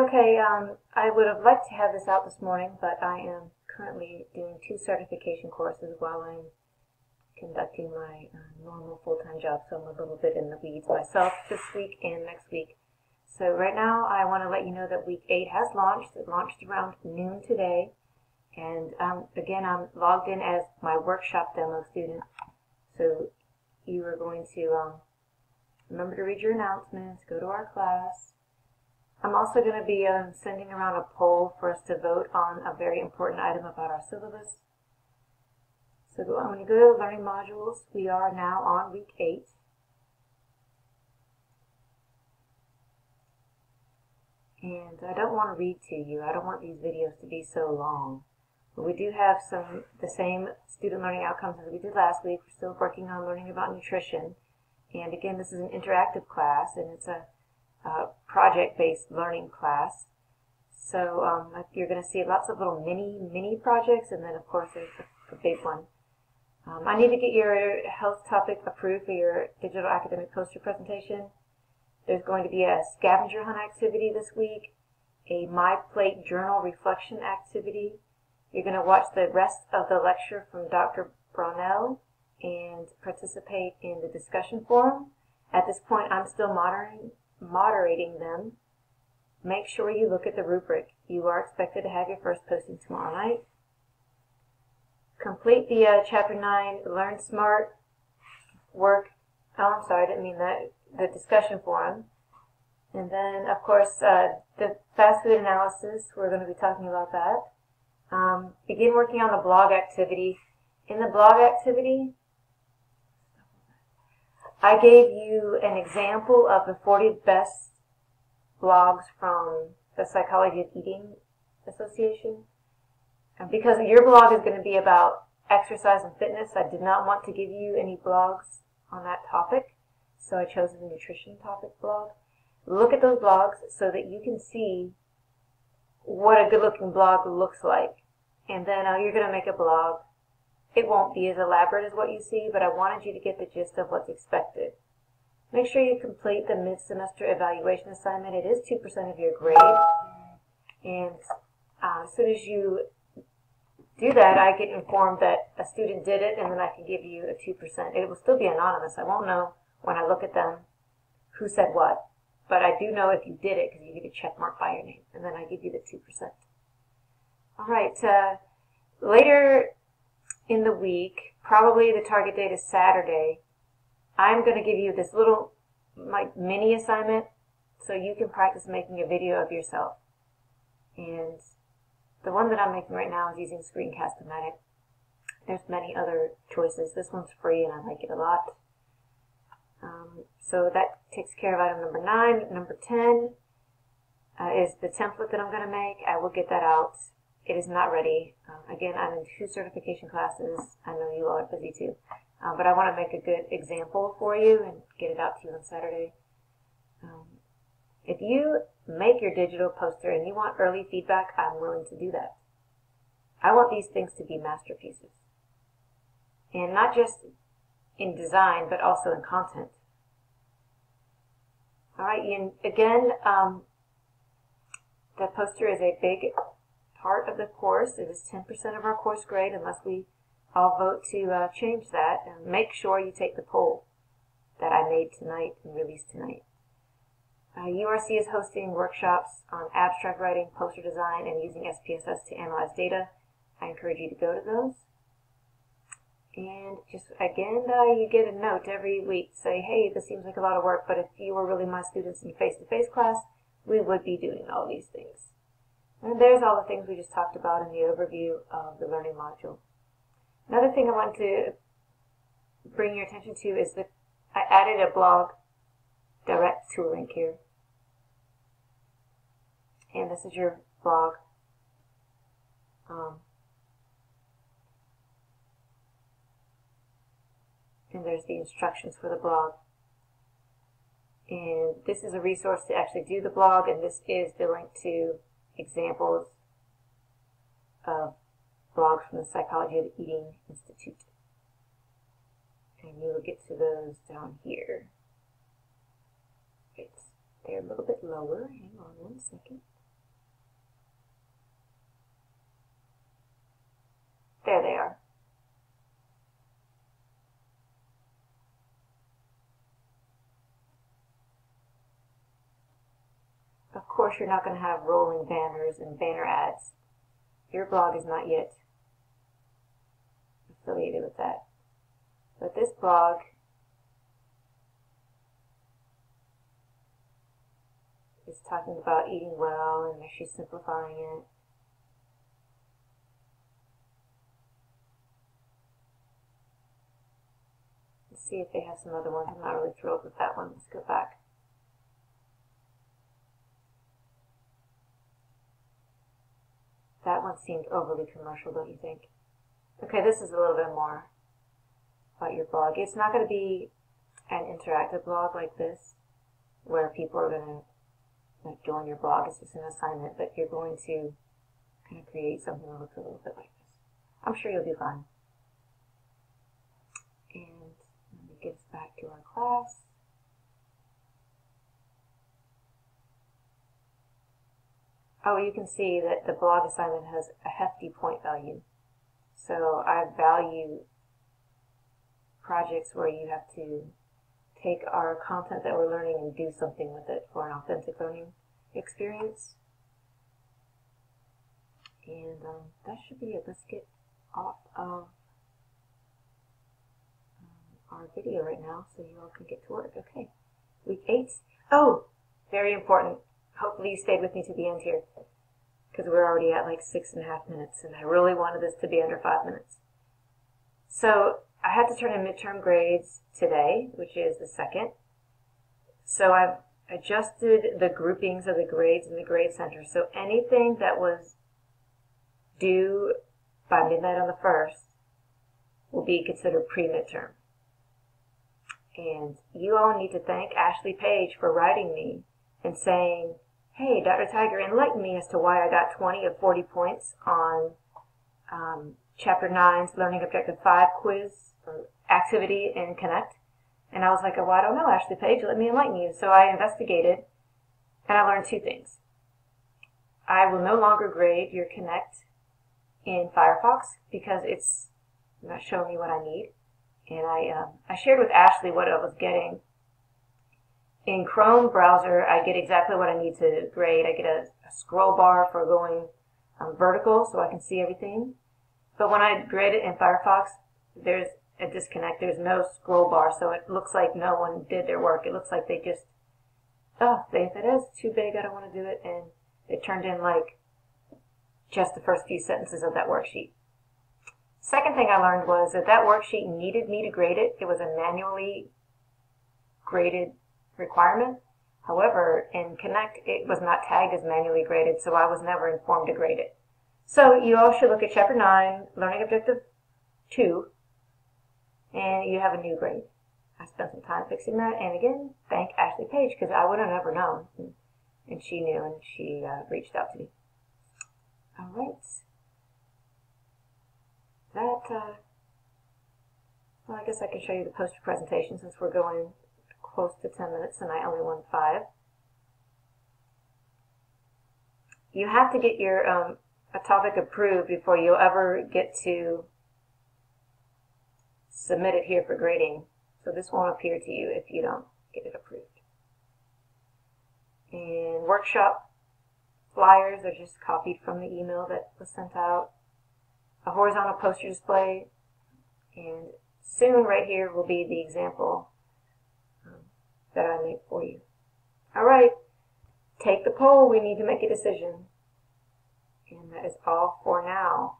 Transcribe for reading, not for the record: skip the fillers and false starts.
Okay, I would have liked to have this out this morning, but I am currently doing 2 certification courses while I'm conducting my normal full-time job, so I'm a little bit in the weeds myself this week and next week. So right now I want to let you know that week 8 has launched. It launched around noon today, and again, I'm logged in as my workshop demo student. So you are going to remember to read your announcements, go to our class. I'm also going to be sending around a poll for us to vote on a very important item about our syllabus. So when you go to learning modules, we are now on week 8. And I don't want to read to you. I don't want these videos to be so long. But we do have the same student learning outcomes as we did last week. We're still working on learning about nutrition. And again, this is an interactive class, and it's a project-based learning class. So you're going to see lots of little mini projects, and then of course there's a big one. I need to get your health topic approved for your digital academic poster presentation. There's going to be a scavenger hunt activity this week, a My Plate journal reflection activity. You're going to watch the rest of the lecture from Dr. Brownell and participate in the discussion forum. At this point, I'm still moderating them. Make sure you look at the rubric. You are expected to have your first posting tomorrow night. Complete the Chapter 9 Learn Smart work. Oh, I'm sorry, I didn't mean that. The discussion forum. And then, of course, the fast food analysis. We're going to be talking about that. Begin working on the blog activity. In the blog activity, I gave you an example of the 40 best blogs from the Psychology of Eating Association. And because your blog is going to be about exercise and fitness, I did not want to give you any blogs on that topic, so I chose the nutrition topic blog. Look at those blogs so that you can see what a good-looking blog looks like. And then you're going to make a blog. It won't be as elaborate as what you see, but I wanted you to get the gist of what's expected. Make sure you complete the mid-semester evaluation assignment. It is 2% of your grade. And as soon as you do that, I get informed that a student did it, and then I can give you a 2%. It will still be anonymous. I won't know when I look at them who said what. But I do know if you did it because you get a check mark by your name, and then I give you the 2%. All right. Later in the week, probably the target date is Saturday, I'm going to give you this little mini assignment so you can practice making a video of yourself. And the one that I'm making right now is using Screencast-O-Matic. There's many other choices. This one's free and I like it a lot. So that takes care of item number 9. Number 10 is the template that I'm going to make. I will get that out. It is not ready. Again, I'm in 2 certification classes. I know you all are busy too. But I want to make a good example for you and get it out to you on Saturday. If you make your digital poster and you want early feedback, I'm willing to do that. I want these things to be masterpieces. And not just in design, but also in content. All right, and again, the poster is a big part of the course. It is 10% of our course grade unless we all vote to change that. And make sure you take the poll that I made tonight and released tonight. URC is hosting workshops on abstract writing, poster design, and using SPSS to analyze data. I encourage you to go to those. And just again, you get a note every week. Say, hey, this seems like a lot of work, but if you were really my students in face-to-face class, we would be doing all these things. And there's all the things we just talked about in the overview of the learning module. Another thing I want to bring your attention to is that I added a blog direct to a link here. And this is your blog. And there's the instructions for the blog. And this is a resource to actually do the blog, and this is the link to examples of blogs from the Psychology of Eating Institute. And you will get to those down here. They're a little bit lower. Hang on one second. There they are. Of course, you're not going to have rolling banners and banner ads. Your blog is not yet affiliated with that. But this blog is talking about eating well, and she's simplifying it. Let's see if they have some other ones. I'm not really thrilled with that one. Let's go back. That one seemed overly commercial, don't you think? Okay, this is a little bit more about your blog. It's not going to be an interactive blog like this, where people are going to join your blog. It's just an assignment, but you're going to kind of create something that looks a little bit like this. I'm sure you'll do fine. And let me get us back to our class. Oh, you can see that the blog assignment has a hefty point value. So I value projects where you have to take our content that we're learning and do something with it for an authentic learning experience. And that should be it. Let's get off of our video right now so you all can get to work. Okay, week 8. Oh, very important. Hopefully you stayed with me to the end here, because we're already at like 6.5 minutes, and I really wanted this to be under 5 minutes. So I had to turn in midterm grades today, which is the 2nd. So I've adjusted the groupings of the grades in the grade center. So anything that was due by midnight on the 1st will be considered pre-midterm. And you all need to thank Ashley Page for writing me and saying, hey, Dr. Tiger, enlighten me as to why I got 20 of 40 points on Chapter 9's Learning Objective 5 quiz or activity in Connect. And I was like, well, I don't know, Ashley Page, let me enlighten you. So I investigated, and I learned 2 things. I will no longer grade your Connect in Firefox because it's not showing me what I need. And I shared with Ashley what I was getting. In Chrome browser, I get exactly what I need to grade. I get a scroll bar for going vertical so I can see everything. But when I grade it in Firefox, there's a disconnect. There's no scroll bar, so it looks like no one did their work. It looks like they just, if it is too big, I don't want to do it. And it turned in like just the first few sentences of that worksheet. Second thing I learned was that that worksheet needed me to grade it. It was a manually graded requirement. However, in Connect, it was not tagged as manually graded, so I was never informed to grade it. So you all should look at Chapter 9, Learning Objective 2, and you have a new grade. I spent some time fixing that, and again, thank Ashley Page, because I would have never known, and she knew, and she reached out to me. All right. Well, I guess I can show you the poster presentation since we're going close to 10 minutes and I only won 5. You have to get your a topic approved before you'll ever get to submit it here for grading. So this won't appear to you if you don't get it approved. And workshop flyers are just copied from the email that was sent out. A horizontal poster display, and soon right here will be the example that I made for you. All right, take the poll. We need to make a decision. And that is all for now.